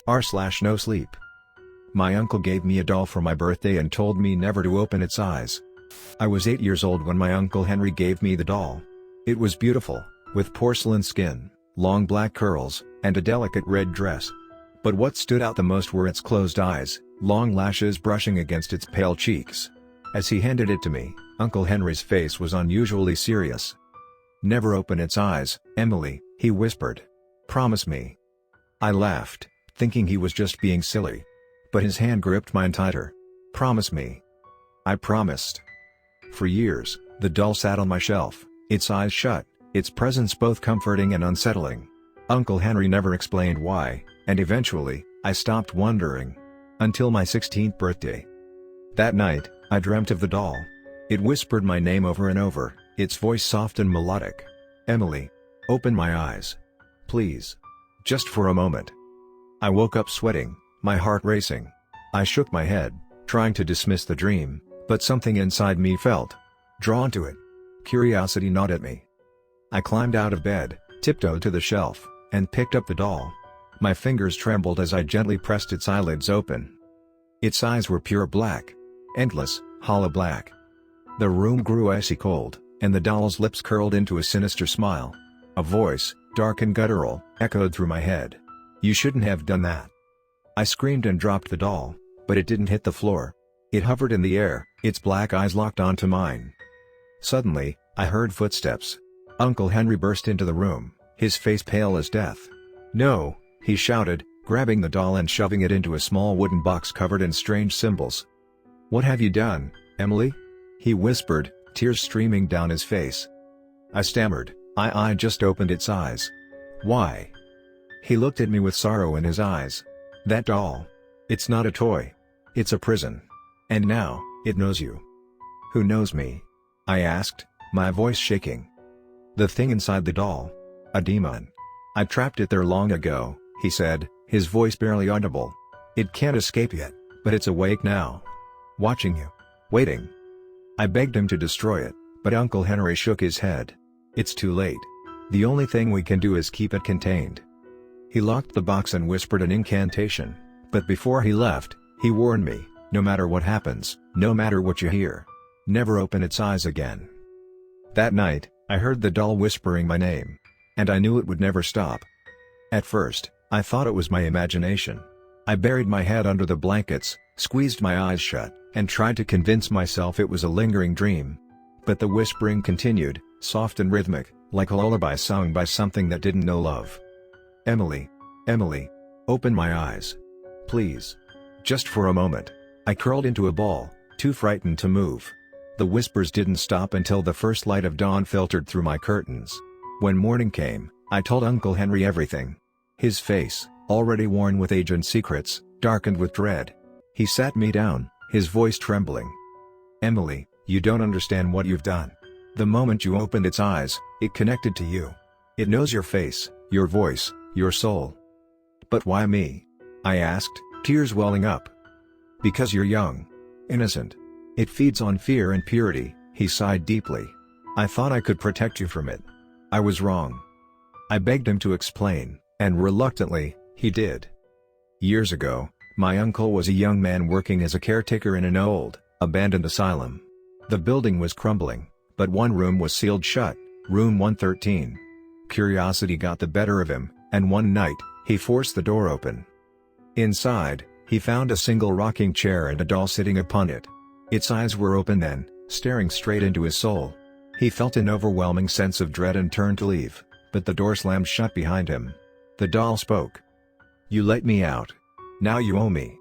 r/NoSleep. My uncle gave me a doll for my birthday and told me never to open its eyes. I was 8 years old when my Uncle Henry gave me the doll. It was beautiful, with porcelain skin, long black curls, and a delicate red dress. But what stood out the most were its closed eyes, long lashes brushing against its pale cheeks. As he handed it to me, Uncle Henry's face was unusually serious. "Never open its eyes, Emily," he whispered. "Promise me." I laughed, thinking he was just being silly. But his hand gripped mine tighter. "Promise me." I promised. For years, the doll sat on my shelf, its eyes shut, its presence both comforting and unsettling. Uncle Henry never explained why, and eventually, I stopped wondering. Until my 16th birthday. That night, I dreamt of the doll. It whispered my name over and over, its voice soft and melodic. "Emily. Open my eyes. Please. Just for a moment." I woke up sweating, my heart racing. I shook my head, trying to dismiss the dream, but something inside me felt drawn to it. Curiosity gnawed at me. I climbed out of bed, tiptoed to the shelf, and picked up the doll. My fingers trembled as I gently pressed its eyelids open. Its eyes were pure black. Endless, hollow black. The room grew icy cold, and the doll's lips curled into a sinister smile. A voice, dark and guttural, echoed through my head. "You shouldn't have done that." I screamed and dropped the doll, but it didn't hit the floor. It hovered in the air, its black eyes locked onto mine. Suddenly, I heard footsteps. Uncle Henry burst into the room, his face pale as death. "No," he shouted, grabbing the doll and shoving it into a small wooden box covered in strange symbols. "What have you done, Emily?" he whispered, tears streaming down his face. I stammered, I just opened its eyes." "Why?" He looked at me with sorrow in his eyes. "That doll. It's not a toy. It's a prison. And now, it knows you." "Who knows me?" I asked, my voice shaking. "The thing inside the doll. A demon. I trapped it there long ago," he said, his voice barely audible. "It can't escape yet, but it's awake now. Watching you. Waiting." I begged him to destroy it, but Uncle Henry shook his head. "It's too late. The only thing we can do is keep it contained." He locked the box and whispered an incantation, but before he left, he warned me, "No matter what happens, no matter what you hear, never open its eyes again." That night, I heard the doll whispering my name. And I knew it would never stop. At first, I thought it was my imagination. I buried my head under the blankets, squeezed my eyes shut, and tried to convince myself it was a lingering dream. But the whispering continued, soft and rhythmic, like a lullaby sung by something that didn't know love. "Emily. Emily. Open my eyes. Please. Just for a moment." I curled into a ball, too frightened to move. The whispers didn't stop until the first light of dawn filtered through my curtains. When morning came, I told Uncle Henry everything. His face, already worn with age and secrets, darkened with dread. He sat me down, his voice trembling. "Emily, you don't understand what you've done. The moment you opened its eyes, it connected to you. It knows your face, your voice, your soul." "But why me?" I asked, tears welling up. "Because you're young. Innocent. It feeds on fear and purity," he sighed deeply. "I thought I could protect you from it. I was wrong." I begged him to explain, and reluctantly, he did. Years ago, my uncle was a young man working as a caretaker in an old, abandoned asylum. The building was crumbling, but one room was sealed shut, room 113. Curiosity got the better of him, and one night, he forced the door open. Inside, he found a single rocking chair and a doll sitting upon it. Its eyes were open then, staring straight into his soul. He felt an overwhelming sense of dread and turned to leave, but the door slammed shut behind him. The doll spoke. "You let me out. Now you owe me."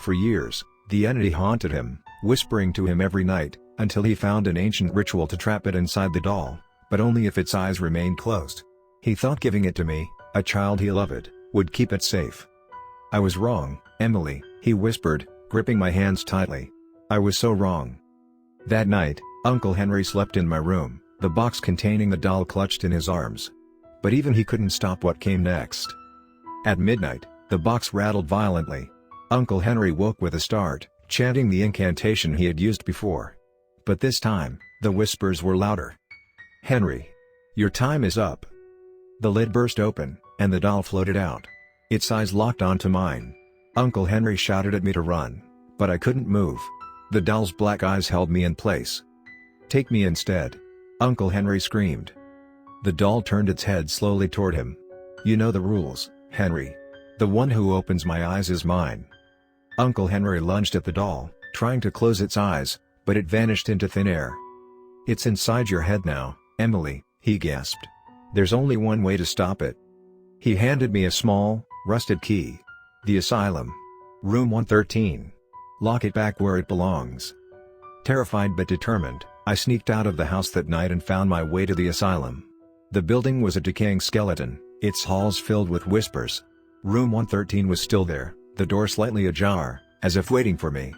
For years, the entity haunted him, whispering to him every night, until he found an ancient ritual to trap it inside the doll, but only if its eyes remained closed. He thought giving it to me, a child he loved, would keep it safe. "I was wrong, Emily," he whispered, gripping my hands tightly. "I was so wrong." That night, Uncle Henry slept in my room, the box containing the doll clutched in his arms. But even he couldn't stop what came next. At midnight, the box rattled violently. Uncle Henry woke with a start, chanting the incantation he had used before. But this time, the whispers were louder. "Henry. Your time is up." The lid burst open, and the doll floated out. Its eyes locked onto mine. Uncle Henry shouted at me to run, but I couldn't move. The doll's black eyes held me in place. "Take me instead," Uncle Henry screamed. The doll turned its head slowly toward him. "You know the rules, Henry. The one who opens my eyes is mine." Uncle Henry lunged at the doll, trying to close its eyes, but it vanished into thin air. "It's inside your head now, Emily," he gasped. "There's only one way to stop it." He handed me a small, rusted key. "The asylum. Room 113. Lock it back where it belongs." Terrified but determined, I sneaked out of the house that night and found my way to the asylum. The building was a decaying skeleton, its halls filled with whispers. Room 113 was still there, the door slightly ajar, as if waiting for me.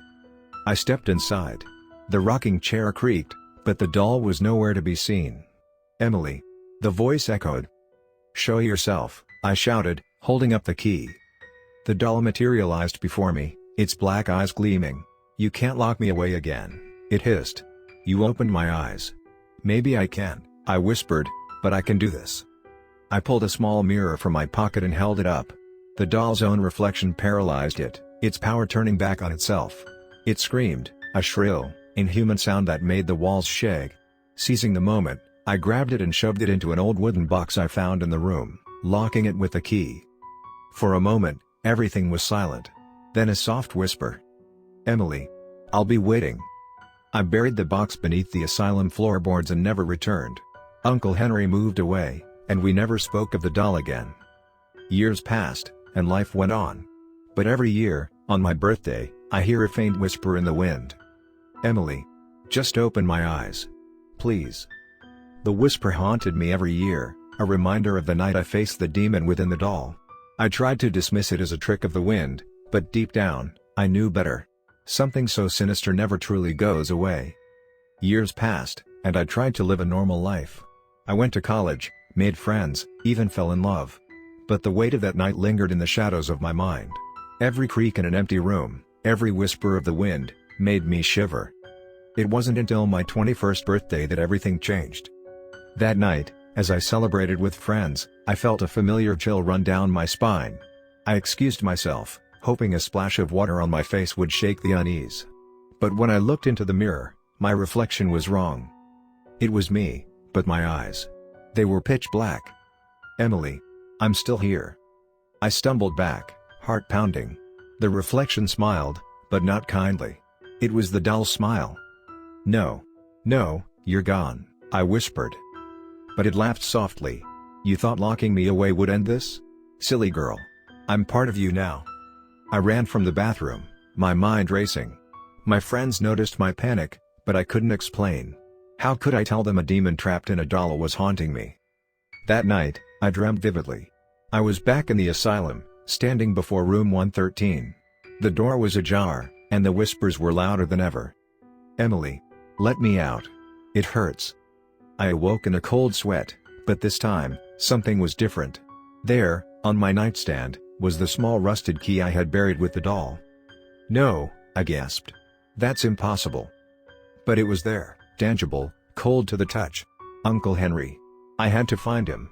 I stepped inside. The rocking chair creaked, but the doll was nowhere to be seen. "Emily." The voice echoed. "Show yourself," I shouted, holding up the key. The doll materialized before me, its black eyes gleaming. "You can't lock me away again," it hissed. "You opened my eyes." "Maybe I can," I whispered, "but I can do this." I pulled a small mirror from my pocket and held it up. The doll's own reflection paralyzed it, its power turning back on itself. It screamed, a shrill, inhuman sound that made the walls shake. Seizing the moment, I grabbed it and shoved it into an old wooden box I found in the room, locking it with a key. For a moment, everything was silent. Then a soft whisper. "Emily. I'll be waiting." I buried the box beneath the asylum floorboards and never returned. Uncle Henry moved away, and we never spoke of the doll again. Years passed, and life went on. But every year, on my birthday, I hear a faint whisper in the wind. "Emily. Just open my eyes. Please." The whisper haunted me every year, a reminder of the night I faced the demon within the doll. I tried to dismiss it as a trick of the wind, but deep down, I knew better. Something so sinister never truly goes away. Years passed, and I tried to live a normal life. I went to college, made friends, even fell in love. But the weight of that night lingered in the shadows of my mind. Every creak in an empty room, every whisper of the wind, made me shiver. It wasn't until my 21st birthday that everything changed. That night, as I celebrated with friends, I felt a familiar chill run down my spine. I excused myself, hoping a splash of water on my face would shake the unease. But when I looked into the mirror, my reflection was wrong. It was me, but my eyes. They were pitch black. "Emily. I'm still here." I stumbled back, heart pounding. The reflection smiled, but not kindly. It was the doll's smile. No, you're gone," I whispered. But it laughed softly. "You thought locking me away would end this? Silly girl. I'm part of you now." I ran from the bathroom, my mind racing. My friends noticed my panic, but I couldn't explain. How could I tell them a demon trapped in a doll was haunting me? That night, I dreamt vividly. I was back in the asylum, standing before room 113. The door was ajar, and the whispers were louder than ever. "Emily. Let me out. It hurts." I awoke in a cold sweat, but this time, something was different. There, on my nightstand, was the small rusted key I had buried with the doll. "No," I gasped. "That's impossible." But it was there, tangible, cold to the touch. Uncle Henry. I had to find him.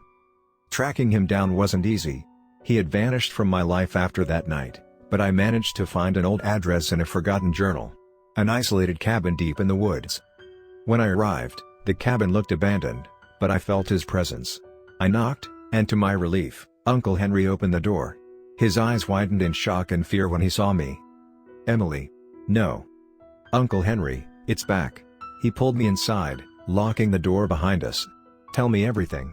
Tracking him down wasn't easy. He had vanished from my life after that night, but I managed to find an old address in a forgotten journal. An isolated cabin deep in the woods. When I arrived, the cabin looked abandoned, but I felt his presence. I knocked, and to my relief, Uncle Henry opened the door. His eyes widened in shock and fear when he saw me. "Emily. No." "Uncle Henry, it's back." He pulled me inside, locking the door behind us. "Tell me everything."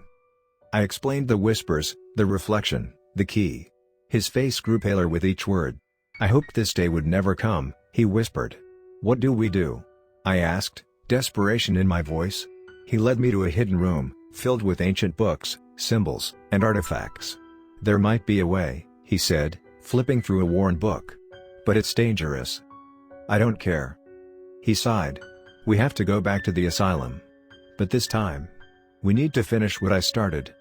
I explained the whispers, the reflection, the key. His face grew paler with each word. "I hoped this day would never come," he whispered. "What do we do?" I asked, desperation in my voice. He led me to a hidden room, filled with ancient books, symbols, and artifacts. "There might be a way," he said, flipping through a worn book. "But it's dangerous." "I don't care." He sighed. "We have to go back to the asylum. But this time, we need to finish what I started."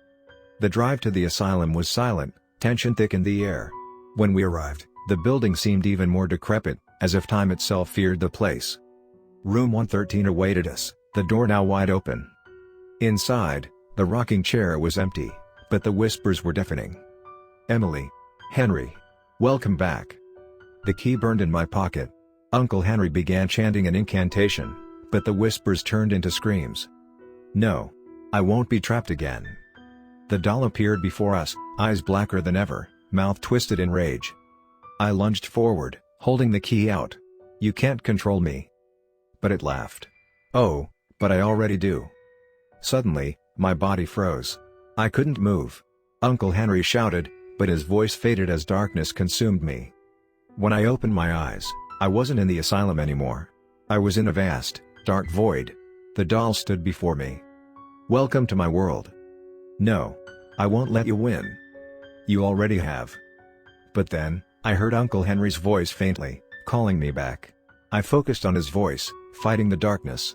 The drive to the asylum was silent, tension thick in the air. When we arrived, the building seemed even more decrepit, as if time itself feared the place. Room 113 awaited us, the door now wide open. Inside, the rocking chair was empty, but the whispers were deafening. "Emily. Henry. Welcome back. The key burned in my pocket. Uncle Henry began chanting an incantation, but the whispers turned into screams. No. I won't be trapped again. The doll appeared before us, eyes blacker than ever, mouth twisted in rage. I lunged forward, holding the key out. You can't control me. But it laughed. Oh, but I already do. Suddenly, my body froze. I couldn't move. Uncle Henry shouted, but his voice faded as darkness consumed me. When I opened my eyes, I wasn't in the asylum anymore. I was in a vast, dark void. The doll stood before me. Welcome to my world. No. I won't let you win. You already have. But then, I heard Uncle Henry's voice faintly, calling me back. I focused on his voice, fighting the darkness.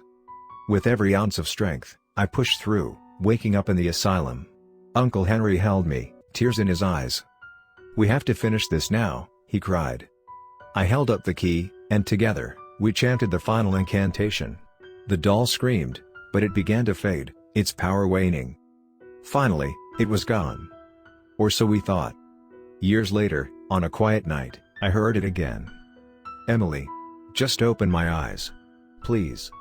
With every ounce of strength, I pushed through, waking up in the asylum. Uncle Henry held me, tears in his eyes. We have to finish this now, he cried. I held up the key, and together, we chanted the final incantation. The doll screamed, but it began to fade, its power waning. Finally, it was gone. Or so we thought. Years later, on a quiet night, I heard it again. Emily. Just open my eyes. Please.